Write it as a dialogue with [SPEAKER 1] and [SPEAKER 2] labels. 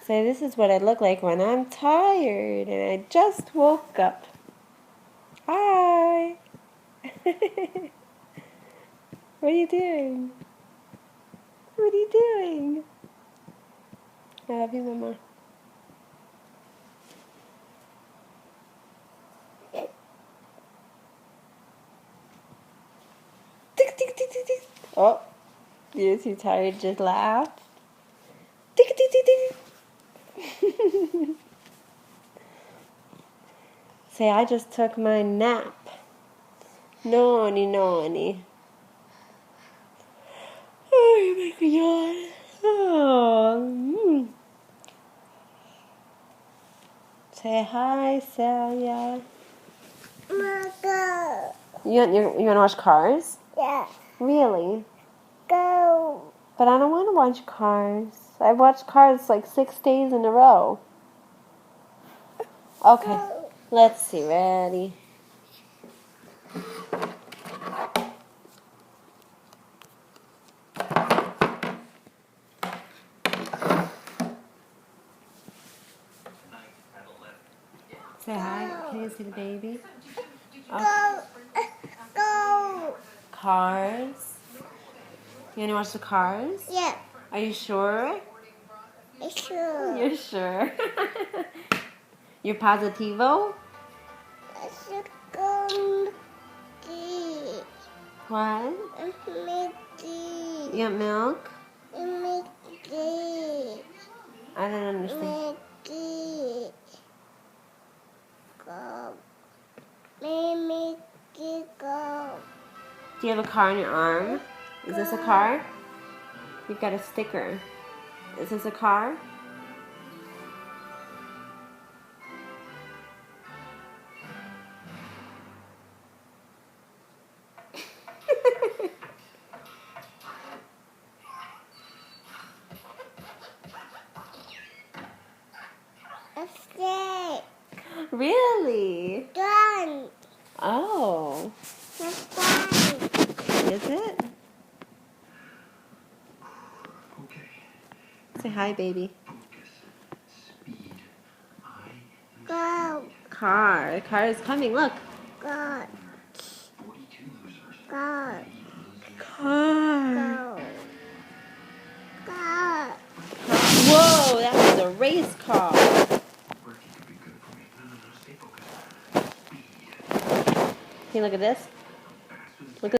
[SPEAKER 1] So this is what I look like when I'm tired and I just woke up. Hi! What are you doing? What are you doing? I love you, Mama. Tick, tick, tick, tick, tick. Oh, you're too tired, just laugh. Tick, tick, tick, tick. Say, I just took my nap. Noni, noni. Oh, you make me yawn. Oh. Say hi, Celia.
[SPEAKER 2] Go.
[SPEAKER 1] You want to watch Cars?
[SPEAKER 2] Yeah.
[SPEAKER 1] Really?
[SPEAKER 2] Go.
[SPEAKER 1] But I don't want to watch Cars. I've watched Cars like 6 days in a row. Okay,
[SPEAKER 2] Go.
[SPEAKER 1] let's see. Ready? Say hi. Can you see the baby?
[SPEAKER 2] Go. Go.
[SPEAKER 1] Cars. You want to watch the Cars?
[SPEAKER 2] Yeah.
[SPEAKER 1] Are you sure?
[SPEAKER 2] Sure.
[SPEAKER 1] You're sure. You're positivo?
[SPEAKER 2] Go.
[SPEAKER 1] What? You want milk? I don't understand.
[SPEAKER 2] Go.
[SPEAKER 1] Do you have a car on your arm? Is this a car? You've got a sticker. Is this a car?
[SPEAKER 2] Stay.
[SPEAKER 1] Really?
[SPEAKER 2] Done.
[SPEAKER 1] Oh.
[SPEAKER 2] It's done.
[SPEAKER 1] Is it?
[SPEAKER 3] Okay.
[SPEAKER 1] Say hi, baby.
[SPEAKER 3] Focus. Speed.
[SPEAKER 2] Go.
[SPEAKER 1] Car. The car is coming. Look.
[SPEAKER 2] Go.
[SPEAKER 3] 42 losers.
[SPEAKER 2] Go.
[SPEAKER 1] Car.
[SPEAKER 2] Go. Go.
[SPEAKER 1] Whoa, that was a race car.
[SPEAKER 3] Working could be good for me. No, stay focused. Speed.
[SPEAKER 1] Can you look at this?